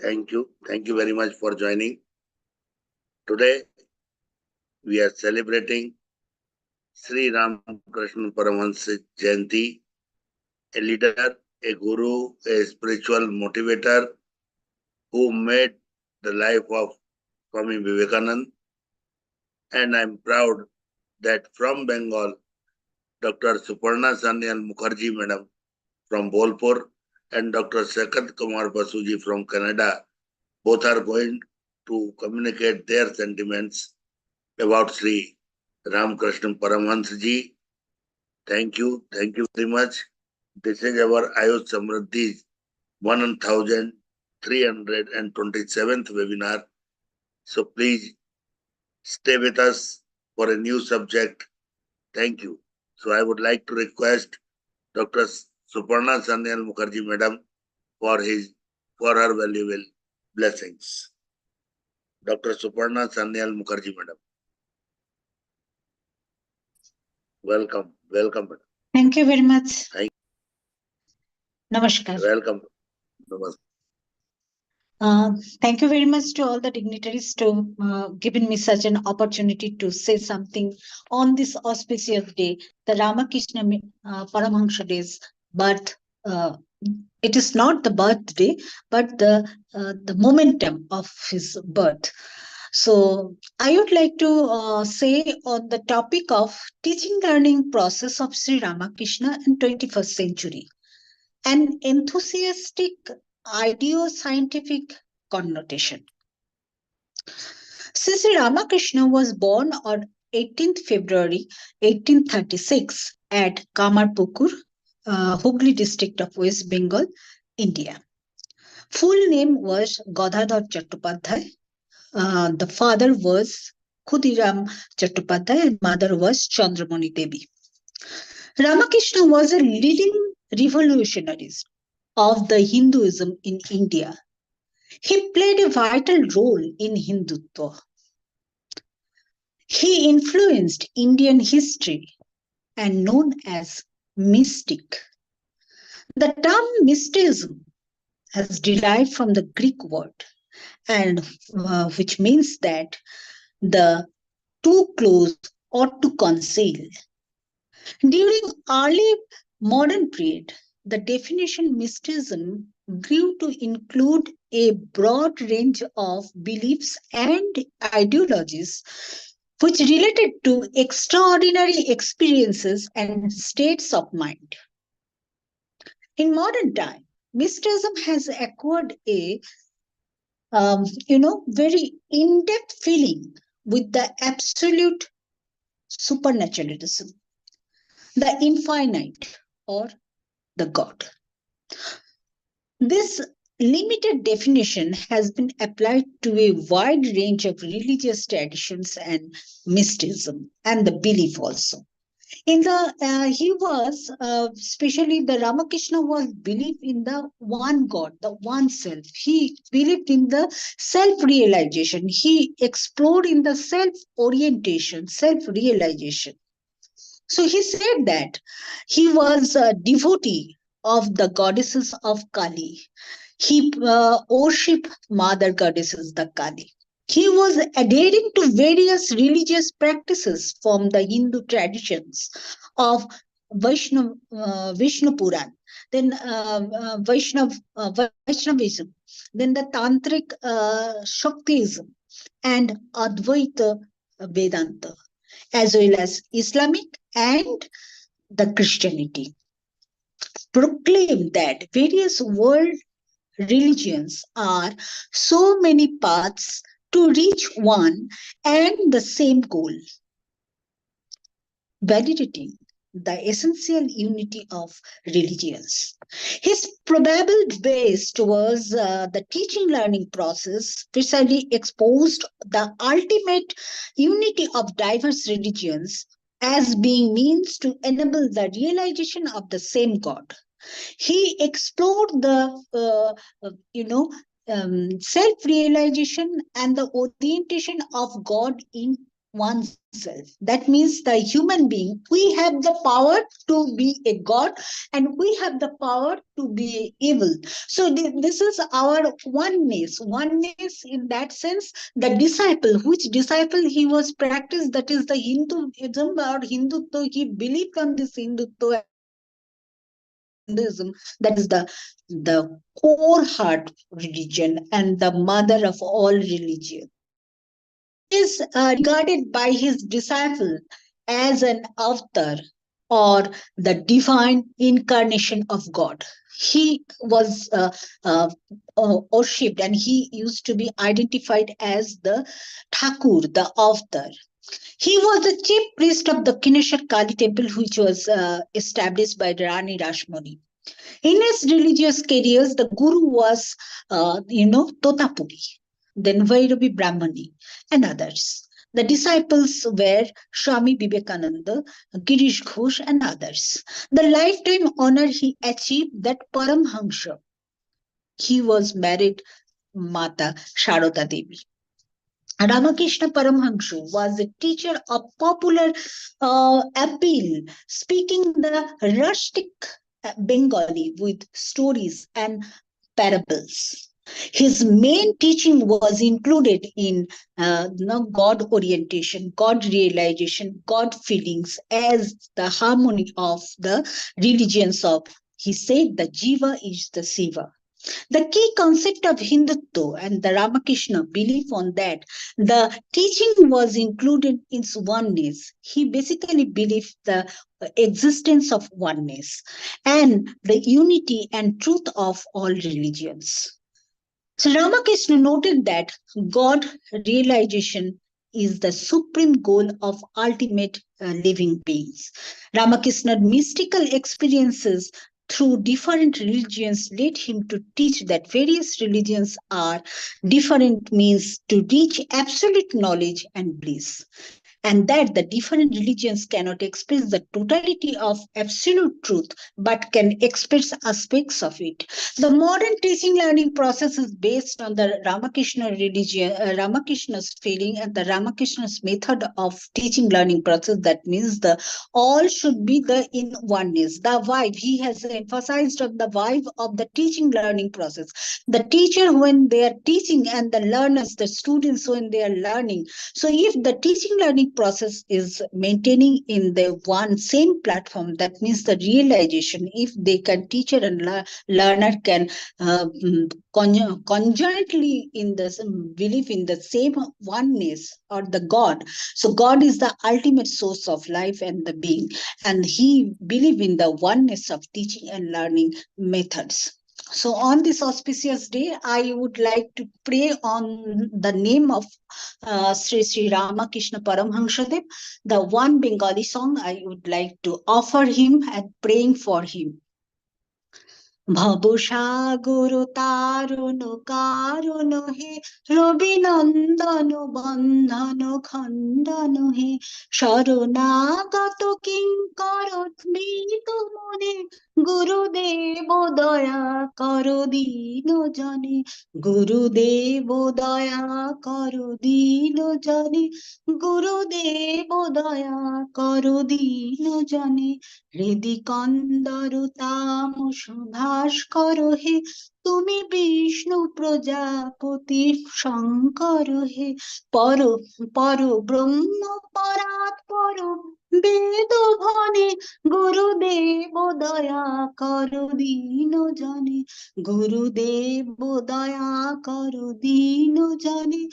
Thank you. Thank you very much for joining. Today, we are celebrating Sri Ramkrishna Paramhans Jayanti, a leader, a guru, a spiritual motivator who made the life of Swami Vivekananda. And I'm proud that from Bengal, Dr. Suparna Sanyal Mukherjee Madam from Bolpur and Dr. Sakat Kumar Basuji from Canada both are going to communicate their sentiments about Sri Ramkrishna Paramhans ji. Thank you very much. This is our AYUSH Samriddhi 1327th webinar. So please stay with us for a new subject. Thank you. So I would like to request Dr. Suparna Sanyal Mukherjee Madam for her valuable blessings. Dr. Suparna Sanyal Mukherjee Madam. Welcome, madam. Thank you very much. Namaskar. Welcome. Namaskar. Thank you very much to all the dignitaries to giving me such an opportunity to say something on this auspicious day, the Ramakrishna Paramahansa Days. But it is not the birthday, but the momentum of his birth. So I would like to say on the topic of teaching learning process of Sri Ramakrishna in 21st century, an enthusiastic ideo-scientific connotation. Sri Ramakrishna was born on 18th February 1836 at Kamarpukur, Hooghly district of West Bengal, India. Full name was Gadadhar Chattopadhyay. The father was Khudiram Chattopadhyay and mother was Chandramani Devi. Ramakrishna was a leading revolutionist of the Hinduism in India. He played a vital role in Hindutva. He influenced Indian history and known as mystic. The term mysticism has derived from the Greek word, and which means that the too close or to conceal. During early modern period, the definition mysticism grew to include a broad range of beliefs and ideologies which related to extraordinary experiences and states of mind. In modern time, mysticism has acquired a very in-depth feeling with the absolute supernaturalism, the infinite, or the God. This limited definition has been applied to a wide range of religious traditions and mysticism and the belief also. In the he was especially the Ramakrishna was believed in the one God, the one self. He believed in the self-realization. He explored in the self-orientation, self-realization. So he said that he was a devotee of the goddesses of Kali. He worshipped mother goddesses, the Kali. He was adhering to various religious practices from the Hindu traditions of Vishnu Puran, then Vaishnavism, then the Tantric Shaktism, and Advaita Vedanta, as well as Islamic and the Christianity. Proclaimed that various world religions are so many paths to reach one and the same goal, validating the essential unity of religions. His probable base towards the teaching learning process precisely exposed the ultimate unity of diverse religions as being means to enable the realization of the same God. He explored the self-realization and the orientation of God in oneself. That means the human being, we have the power to be a god, and we have the power to be evil. So this is our oneness. Oneness in that sense, the disciple, which disciple he was practiced, that is the Hinduism or Hindutva. He believed on this Hindutva and he practiced this Hinduism. That is the core heart religion and the mother of all religion. He is regarded by his disciple as an avatar or the divine incarnation of God. He was worshipped, and he used to be identified as the Thakur, the avatar. He was the chief priest of the Kineshwar Kali temple, which was established by Rani Rashmani. In his religious careers, the guru was, Totapuri, then Vairavi Brahmani, and others. The disciples were Swami Vivekananda, Girish Ghosh, and others. The lifetime honor he achieved, that Paramhansa. He was married Mata Sharoda Devi. Ramakrishna Paramhansu was a teacher of popular appeal, speaking the rustic Bengali with stories and parables. His main teaching was included in God orientation, God realization, God feelings as the harmony of the religions of. He said the Jiva is the Siva. The key concept of Hindutva and the Ramakrishna belief on that, the teaching was included in oneness. He basically believed the existence of oneness and the unity and truth of all religions. So Ramakrishna noted that God realization is the supreme goal of ultimate living beings. Ramakrishna's mystical experiences through different religions led him to teach that various religions are different means to reach absolute knowledge and bliss, and that the different religions cannot express the totality of absolute truth but can express aspects of it. The modern teaching learning process is based on the Ramakrishna religion, Ramakrishna's feeling and the Ramakrishna's method of teaching learning process. That means the all should be the in oneness. The vibe, he has emphasized on the vibe of the teaching learning process. The teacher when they are teaching and the learners, the students when they are learning. So if the teaching learning process is maintaining in the one same platform, that means the realization, if they can, teacher and learner can conjointly in the believe in the same oneness or the God. So God is the ultimate source of life and the being, and he believe in the oneness of teaching and learning methods. So on this auspicious day, I would like to pray on the name of Sri Ramakrishna Paramhansadev, the one Bengali song I would like to offer him and praying for him. ভবসাগর তারণ কারণ হে রবি নন্দন বন্ধন খণ্ডন হে শরণাগত কিঙ্কর মৃত মনে গুরুদেব দয়া কর দীন জনে গুরুদেব দয়া কর দীন জনে গুরুদেব দয়া কর দীন জনে হৃদি কন্দর তামস ভাস্কর হে তুমি বিষ্ণু প্রজাপতি শঙ্কর হে পর পর ব্রহ্ম পরাৎপর বেদ ভনে গুরুদেব দয়া কর দীন জনে গুরুদেব দয়া কর দীন জনে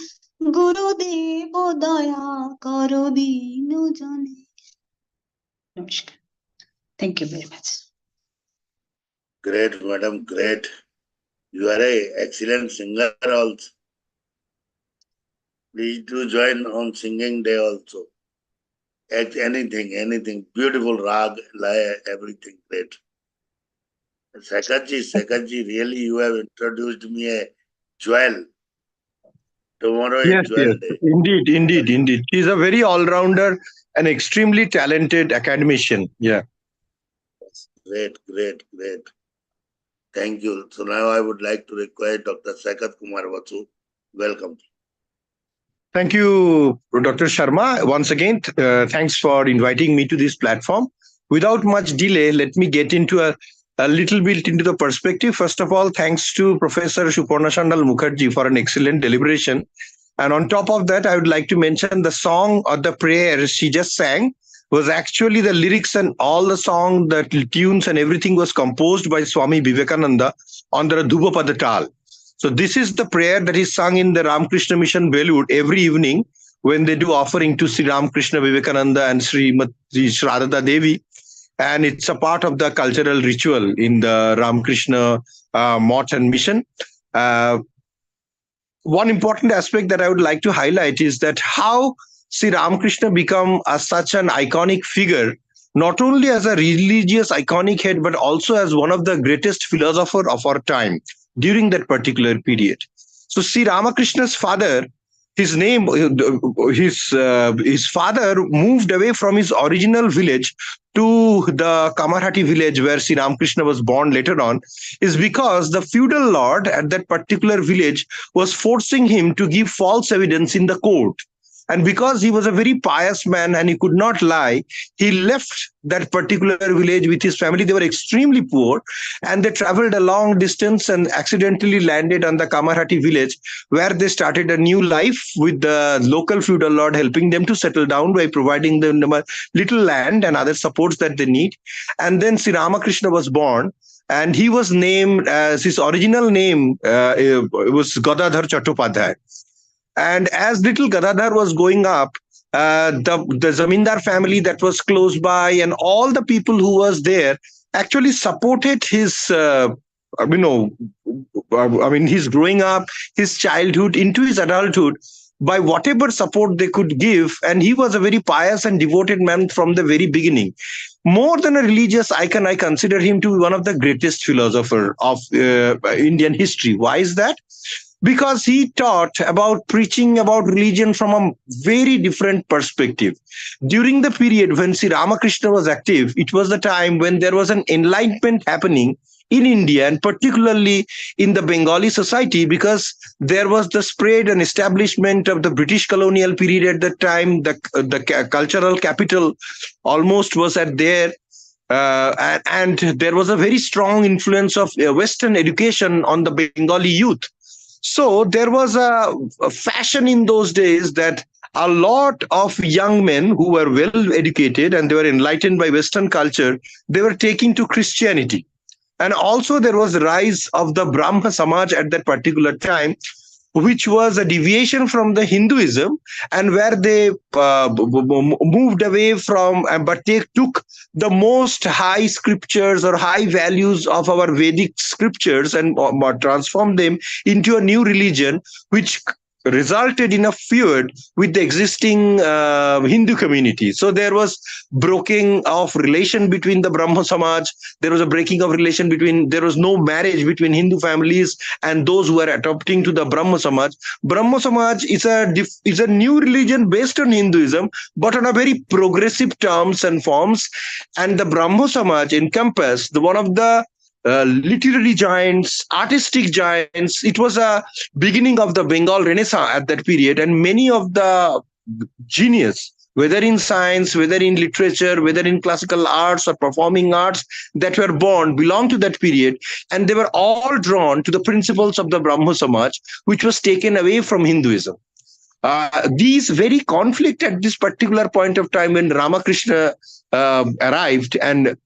গুরুদেব দয়া কর দীন জনে। নমস্কার। Thank you very much. Great, madam, great. You are an excellent singer also. Please do join on singing day also. Anything. Beautiful rag, laya, everything great. Sakarji, really you have introduced me a jewel. Tomorrow is jewel day. Indeed. She's a very all-rounder and extremely talented academician. Yeah. Great. Thank you. So now I would like to request Dr. Sakat Kumar Vasu. Welcome. Thank you, Dr. Sharma. Once again, thanks for inviting me to this platform. Without much delay, let me get into a little bit into the perspective. First of all, thanks to Professor Suparna Shandal Mukherjee for an excellent deliberation. And on top of that, I would like to mention the song or the prayer she just sang was actually the lyrics and all the song, the tunes and everything was composed by Swami Vivekananda on the Dhruvapada Tal. So this is the prayer that is sung in the Ramkrishna Mission Belud every evening when they do offering to Sri Ramkrishna Vivekananda and Sri Shradha Devi. And it's a part of the cultural ritual in the Ramkrishna Mott and Mission. One important aspect that I would like to highlight is that how Sri Ramakrishna become such an iconic figure, not only as a religious iconic head, but also as one of the greatest philosopher of our time during that particular period. So Sri Ramakrishna's father, his name, his father moved away from his original village to the Kamarhati village where Sri Ramakrishna was born later on, is because the feudal lord at that particular village was forcing him to give false evidence in the court. And because he was a very pious man and he could not lie, he left that particular village with his family. They were extremely poor and they traveled a long distance and accidentally landed on the Kamarhati village, where they started a new life with the local feudal lord helping them to settle down by providing them a little land and other supports that they need. And then Sri Ramakrishna was born. And he was named as his original name was Gadadhar Chattopadhyay. And as little Gadadhar was going up, the Zamindar family that was close by and all the people who was there actually supported his, his growing up, his childhood into his adulthood by whatever support they could give. And he was a very pious and devoted man from the very beginning. More than a religious icon, I consider him to be one of the greatest philosophers of Indian history. Why is that? Because he taught about preaching about religion from a very different perspective. During the period when Sri Ramakrishna was active, it was the time when there was an enlightenment happening in India and particularly in the Bengali society, because there was the spread and establishment of the British colonial period at that time. The cultural capital almost was at there. And there was a very strong influence of Western education on the Bengali youth. So there was a fashion in those days that a lot of young men who were well educated and they were enlightened by Western culture, they were taking to Christianity. And also there was the rise of the Brahma Samaj at that particular time, which was a deviation from the Hinduism, and where they moved away from, but they took the most high scriptures or high values of our Vedic scriptures and transformed them into a new religion, which resulted in a feud with the existing Hindu community. So there was breaking of relation between the Brahmo Samaj. There was a breaking of relation between, there was no marriage between Hindu families and those who were adopting to the Brahmo Samaj. Brahmo Samaj is a new religion based on Hinduism, but on a very progressive terms and forms. And the Brahmo Samaj encompassed one of the literary giants, artistic giants. It was a beginning of the Bengal Renaissance at that period, and many of the genius, whether in science, whether in literature, whether in classical arts or performing arts that were born, belong to that period, and they were all drawn to the principles of the Brahmo Samaj, which was taken away from Hinduism. These very conflict at this particular point of time when Ramakrishna arrived, and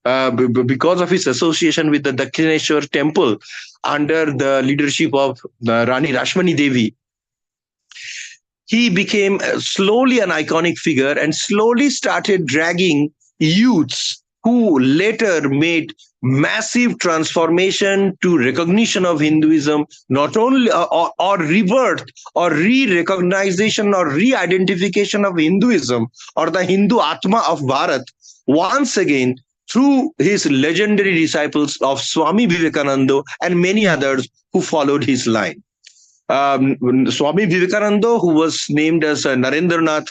because of his association with the Dakshineshwar temple under the leadership of Rani Rashmani Devi, he became slowly an iconic figure and slowly started dragging youths who later made massive transformation to recognition of Hinduism, not only or rebirth or re-recognition or re-identification of Hinduism or the Hindu Atma of Bharat once again through his legendary disciples of Swami Vivekananda and many others who followed his line. Swami Vivekananda, who was named as Narendranath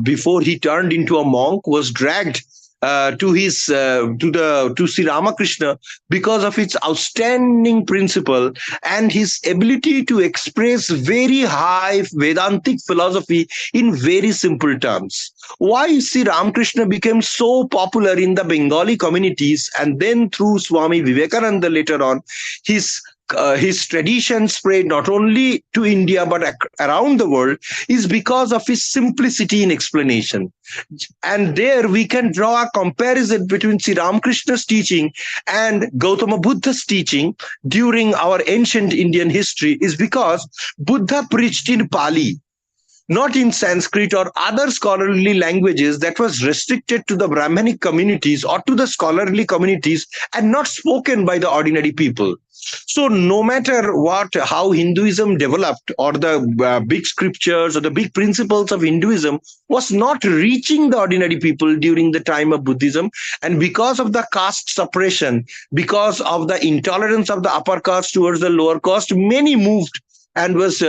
before he turned into a monk, was dragged to Sri Ramakrishna because of its outstanding principle and his ability to express very high Vedantic philosophy in very simple terms. Why Sri Ramakrishna became so popular in the Bengali communities, and then through Swami Vivekananda later on, his tradition spread not only to India but around the world, is because of his simplicity in explanation. And there we can draw a comparison between Sri Ramakrishna's teaching and Gautama Buddha's teaching during our ancient Indian history, is because Buddha preached in Pali, not in Sanskrit or other scholarly languages that was restricted to the Brahmanic communities or to the scholarly communities and not spoken by the ordinary people. So no matter how Hinduism developed, or the big scriptures or the big principles of Hinduism was not reaching the ordinary people during the time of Buddhism, and because of the caste suppression, because of the intolerance of the upper caste towards the lower caste, many moved and was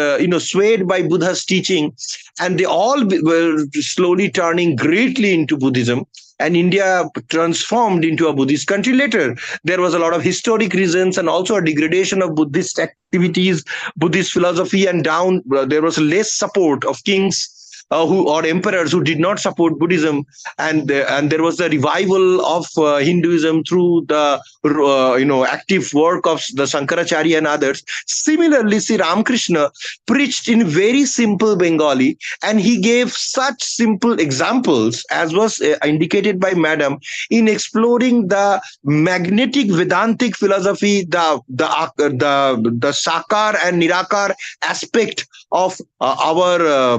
swayed by Buddha's teaching, and they all were slowly turning greatly into Buddhism, and India transformed into a Buddhist country later. There was a lot of historic reasons and also a degradation of Buddhist activities, Buddhist philosophy, and there was less support of kings who or emperors who did not support Buddhism, and there was the revival of Hinduism through the active work of the Shankaracharya and others. Similarly, Sri Ramakrishna preached in very simple Bengali, and he gave such simple examples, as was indicated by Madam, in exploring the magnetic Vedantic philosophy, the Sakar and Nirakar aspect of our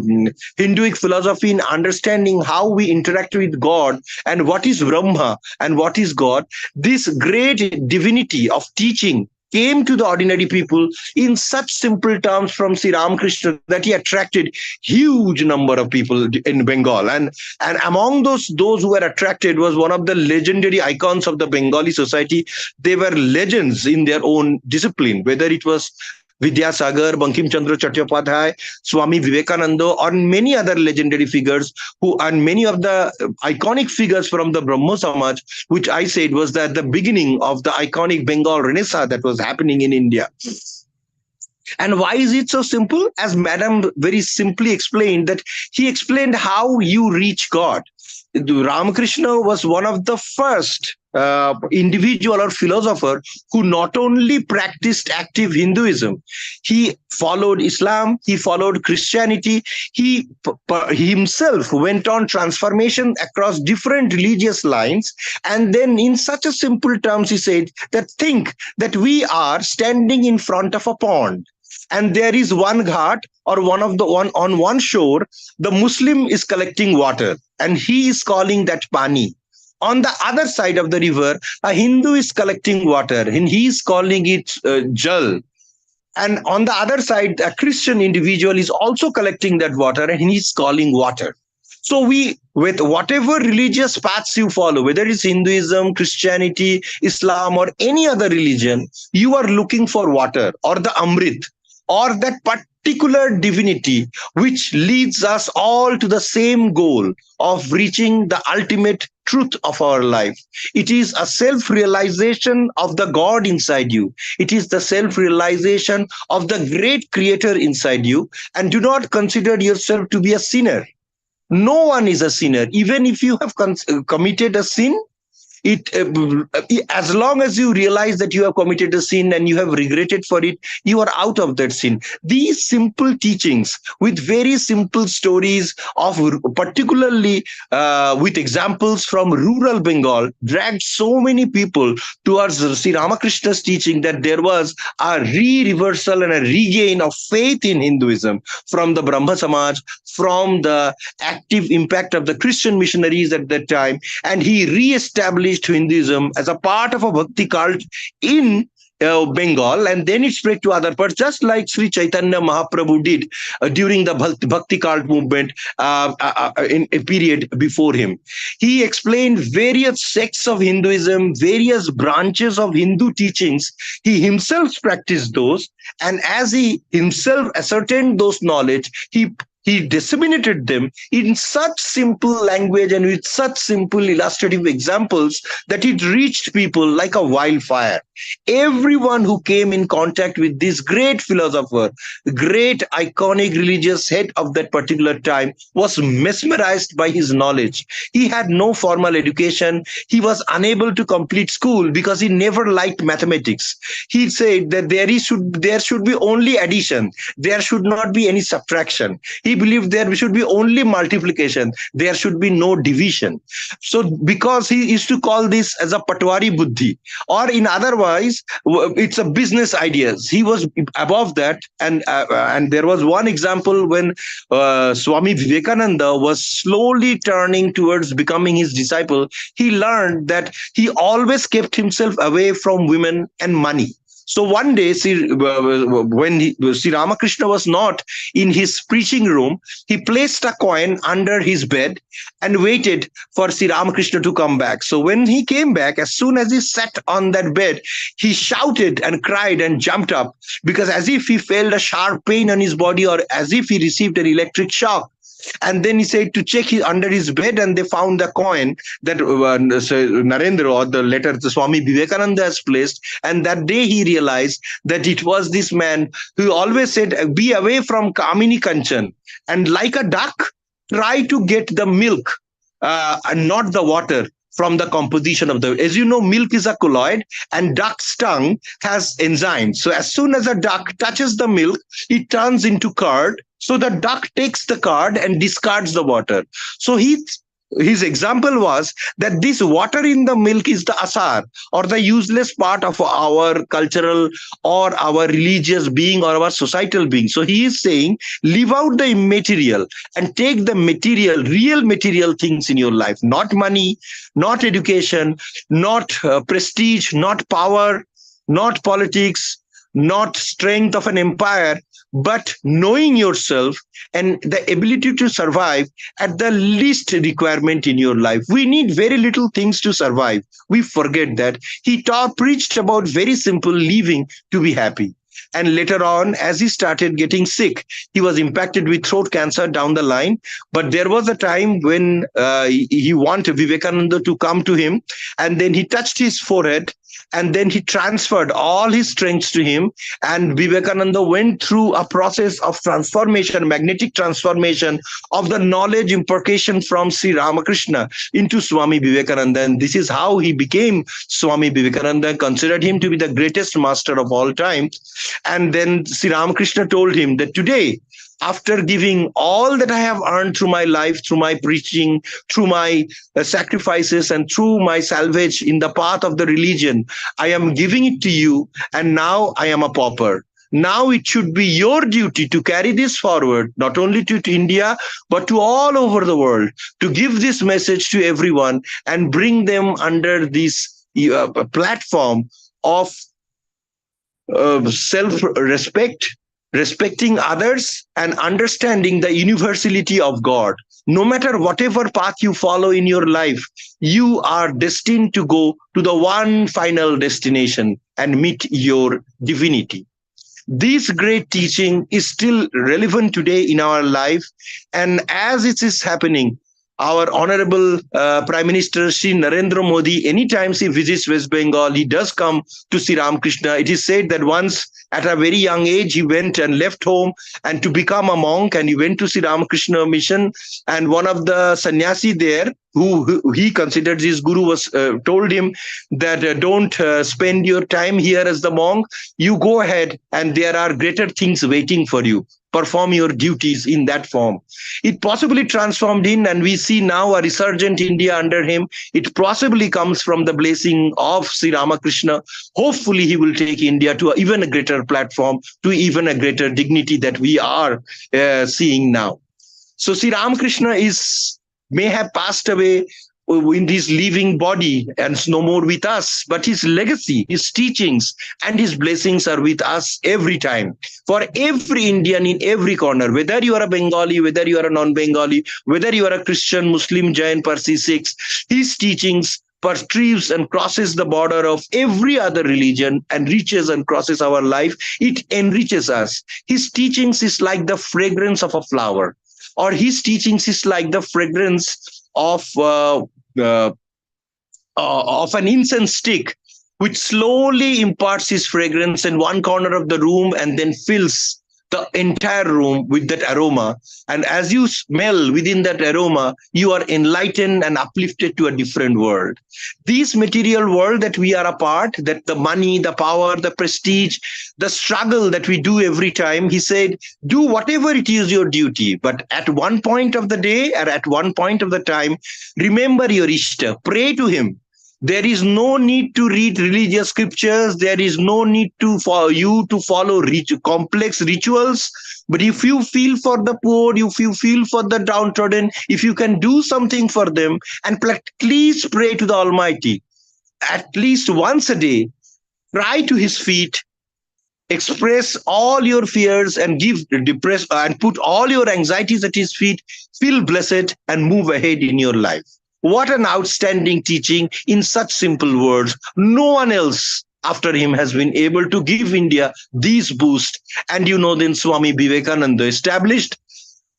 Hinduic philosophy, in understanding how we interact with God and what is Brahma and what is God. This great divinity of teaching came to the ordinary people in such simple terms from Sri Ramakrishna that he attracted huge number of people in Bengal. And among those who were attracted was one of the legendary icons of the Bengali society. They were legends in their own discipline, whether it was Vidyasagar, Bankim Chandra Chattopadhyay, Swami Vivekananda, or many other legendary figures and many of the iconic figures from the Brahmo Samaj, which I said was the beginning of the iconic Bengal Renaissance that was happening in India. And why is it so simple? As Madam very simply explained, that he explained how you reach God. Ramakrishna was one of the first individual or philosopher who not only practiced active Hinduism, he followed Islam, he followed Christianity, he himself went on transformation across different religious lines, and then in such a simple terms he said that think that we are standing in front of a pond, and there is one ghat, or one on one shore, the Muslim is collecting water and he is calling that pani. On the other side of the river, a Hindu is collecting water and he is calling it jal. And on the other side, a Christian individual is also collecting that water and he is calling water. So with whatever religious paths you follow, whether it's Hinduism, Christianity, Islam, or any other religion, you are looking for water or the Amrit, or that particular divinity which leads us all to the same goal of reaching the ultimate truth of our life. It is a self-realization of the God inside you. It is the self-realization of the great creator inside you. And do not consider yourself to be a sinner. No one is a sinner. Even if you have committed a sin, as long as you realize that you have committed a sin and you have regretted for it, you are out of that sin. These simple teachings with very simple stories of, particularly with examples from rural Bengal, dragged so many people towards Sri Ramakrishna's teaching that there was a reversal and a regain of faith in Hinduism from the Brahma Samaj, from the active impact of the Christian missionaries at that time, and he re-established Hinduism as a part of a bhakti cult in Bengal, and then it spread to other parts, just like Sri Chaitanya Mahaprabhu did during the bhakti cult movement in a period before him. He explained various sects of Hinduism, various branches of Hindu teachings. He himself practiced those, and as he himself ascertained those knowledge, he he disseminated them in such simple language and with such simple illustrative examples that it reached people like a wildfire. Everyone who came in contact with this great philosopher, great iconic religious head of that particular time, was mesmerized by his knowledge. He had no formal education. He was unable to complete school because he never liked mathematics. He said that there should be only addition. There should not be any subtraction. He believed there should be only multiplication. There should be no division. So because he used to call this as a patwari buddhi, or in otherwise, it's a business ideas. He was above that. And there was one example when Swami Vivekananda was slowly turning towards becoming his disciple. He learned that he always kept himself away from women and money. So one day, when Sri Ramakrishna was not in his preaching room, he placed a coin under his bed and waited for Sri Ramakrishna to come back. So when he came back, as soon as he sat on that bed, he shouted and cried and jumped up, because as if he felt a sharp pain on his body, or as if he received an electric shock. And then he said to check under his bed, and they found the coin that Narendra, or the letter the Swami Vivekananda has placed. And that day he realized that it was this man who always said, be away from Kamini Kanchan, and like a duck, try to get the milk and not the water from the composition of the, as you know, milk is a colloid and duck's tongue has enzymes. So as soon as a duck touches the milk, it turns into curd. So the duck takes the curd and discards the water. So his example was that this water in the milk is the asar, or the useless part of our cultural or our religious being or our societal being. So he is saying, leave out the immaterial and take the material, real material things in your life, not money, not education, not prestige, not power, not politics, not strength of an empire, but knowing yourself and the ability to survive at the least requirement in your life. We need very little things to survive. We forget that. He preached about very simple living to be happy. And later on, as he started getting sick, he was impacted with throat cancer down the line. But there was a time when he wanted Vivekananda to come to him, and then he touched his forehead, and then he transferred all his strengths to him. And Vivekananda went through a process of transformation, magnetic transformation of the knowledge impartation from Sri Ramakrishna into Swami Vivekananda. And this is how he became Swami Vivekananda, considered him to be the greatest master of all time. And then Sri Ramakrishna told him that today, after giving all that I have earned through my life, through my preaching, through my sacrifices, and through my salvage in the path of the religion, I am giving it to you, and now I am a pauper. Now it should be your duty to carry this forward, not only to India, but to all over the world, to give this message to everyone and bring them under this platform of self-respect, respecting others, and understanding the universality of God. No matter whatever path you follow in your life, you are destined to go to the one final destination and meet your divinity. This great teaching is still relevant today in our life. And as it is happening, our honorable Prime Minister Sri Narendra Modi, anytime he visits West Bengal, he does come to Sri Ramakrishna. It is said that once at a very young age, he went and left home and to become a monk, and he went to Sri Ramakrishna mission. And one of the sannyasi there, who he considered his guru, was told him that don't spend your time here as the monk. You go ahead, and there are greater things waiting for you. Perform your duties in that form. It possibly transformed him, and we see now a resurgent India under him. It possibly comes from the blessing of Sri Ramakrishna. Hopefully, he will take India to even a greater platform, to even a greater dignity that we are seeing now. So Sri Ramakrishna may have passed away in his living body and is no more with us, but his legacy, his teachings, and his blessings are with us every time. For every Indian in every corner, whether you are a Bengali, whether you are a non-Bengali, whether you are a Christian, Muslim, Jain, Parsi, Sikhs, his teachings perceives and crosses the border of every other religion and reaches and crosses our life. It enriches us. His teachings is like the fragrance of a flower. or his teachings is like the fragrance of uh, of an incense stick, which slowly imparts his fragrance in one corner of the room and then fills the entire room with that aroma. And as you smell within that aroma, you are enlightened and uplifted to a different world. This material world that we are a part, that the money, the power, the prestige, the struggle that we do every time, he said, do whatever it is your duty. But at one point of the day or at one point of the time, remember your Ishta, pray to him. There is no need to read religious scriptures. There is no need to for you to follow complex rituals. But if you feel for the poor, if you feel for the downtrodden, if you can do something for them, and please pray to the Almighty at least once a day, cry to his feet, express all your fears and give depress and put all your anxieties at his feet, feel blessed and move ahead in your life. What an outstanding teaching in such simple words. No one else after him has been able to give India these boost. And then Swami Vivekananda established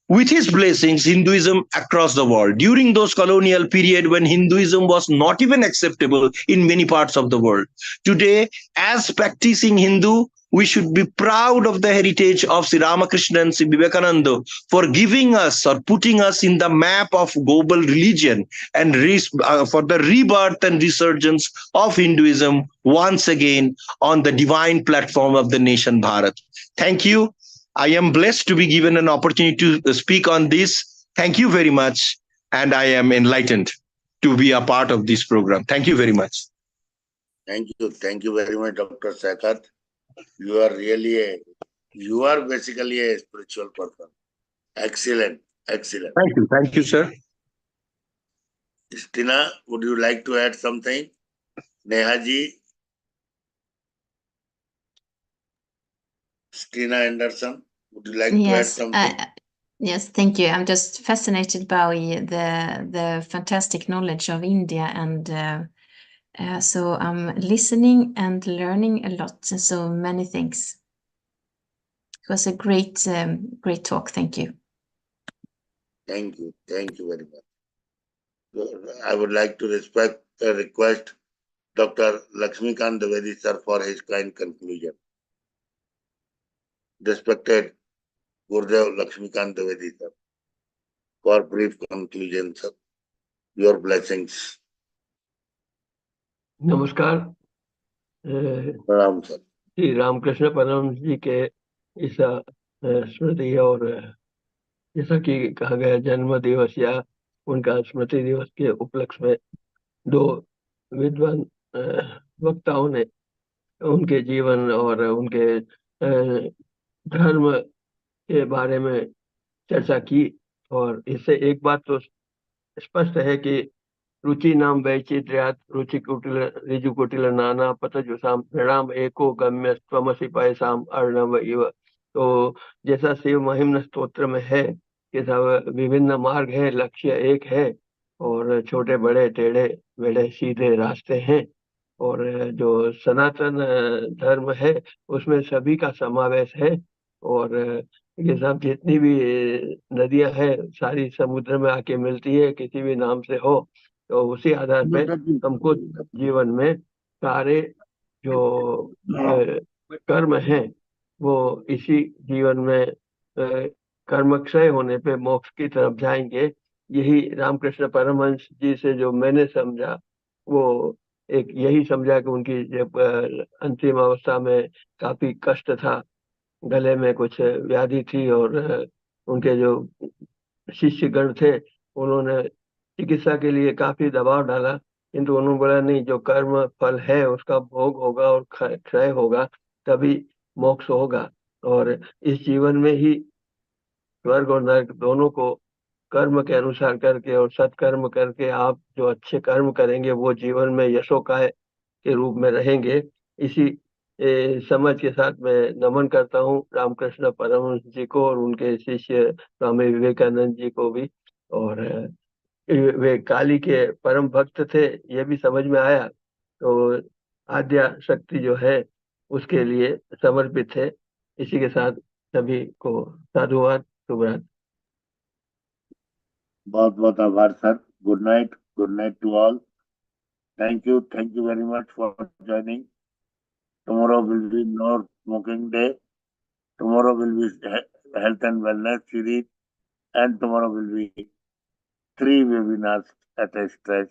with his blessings Hinduism across the world during those colonial period when Hinduism was not even acceptable in many parts of the world. Today, as practicing Hindu, we should be proud of the heritage of Sri Ramakrishna and Sri Vivekananda for giving us or putting us in the map of global religion and for the rebirth and resurgence of Hinduism once again on the divine platform of the nation Bharat. Thank you. I am blessed to be given an opportunity to speak on this. Thank you very much. And I am enlightened to be a part of this program. Thank you very much. Thank you. Thank you very much, Dr. Sakat. You are basically a spiritual person. Excellent. Excellent. Thank you. Thank you, sir. Stina, would you like to add something? Nehaji? Stina Anderson, would you like to add something? Yes, thank you. I'm just fascinated by the fantastic knowledge of India, and so I'm listening and learning a lot. So many things. It was a great talk. Thank you. Thank you. Thank you very much. I would like to request Dr. Lakshmikant Dwivedi sir for his kind conclusion. Respected Gurudev Lakshmikant Dwivedi sir, for brief conclusion, sir. Your blessings. नमस्कार। प्रणाम sir. Shri Ramakrishna Paramhans जी के इस स्मृति और जैसा कि कहा गया जन्म दिवस या उनका स्मृति दिवस के उपलक्ष्य में दो विद्वान वक्ताओं ने उनके जीवन और उनके धर्म के बारे में चर्चा की, और इससे एक बात तो स्पष्ट है कि रुचि नाम वैचित्र्यात् रुचि कुटिल ऋजु कुटिल नाना पतजुषाम प्रणाम एको गम्य त्वमसि पैसाम अर्णव इव। तो जैसा शिव महिम्न स्तोत्र में है कि सब विभिन्न मार्ग है, लक्ष्य एक है, और छोटे बड़े टेढ़े मेढ़े सीधे रास्ते हैं, और जो सनातन धर्म है उसमें सभी का समावेश है, और ये सब जितनी भी नदियां हैं सारी समुद्र में आके मिलती है किसी भी नाम से हो, तो उसी आधार पे हमको जीवन में सारे जो कर्म हैं वो इसी जीवन में कर्म क्षय होने पे मोक्ष की तरफ जाएंगे। यही रामकृष्ण परमहंस जी से जो मैंने समझा वो एक यही समझा कि उनकी जब अंतिम अवस्था में काफी कष्ट था, गले में कुछ व्याधि थी, और उनके जो शिष्यगण थे उन्होंने चिकित्सा के लिए काफी दबाव डाला, किंतु उन्होंने बोला नहीं, जो कर्म फल है उसका भोग होगा और क्षय होगा, तभी मोक्ष होगा, और इस जीवन में ही स्वर्ग और नरक दोनों को कर्म के अनुसार करके और सत्कर्म करके आप जो अच्छे कर्म करेंगे वो जीवन में यशोगाय के रूप में रहेंगे। इसी समझ के साथ मैं नमन करता हूँ रामकृष्ण परमहंस जी को और उनके शिष्य स्वामी विवेकानंद जी को भी, और वे काली के परम भक्त थे ये भी समझ में आया, तो आद्या शक्ति जो है उसके लिए समर्पित है। इसी के साथ सभी को साधुवाद, शुभ रात्रि। बहुत बहुत आभार sir. Good night to all. Thank you very much for joining. Tomorrow will be no smoking day. Tomorrow will be health and wellness series, and tomorrow will be 3 webinars at a stretch.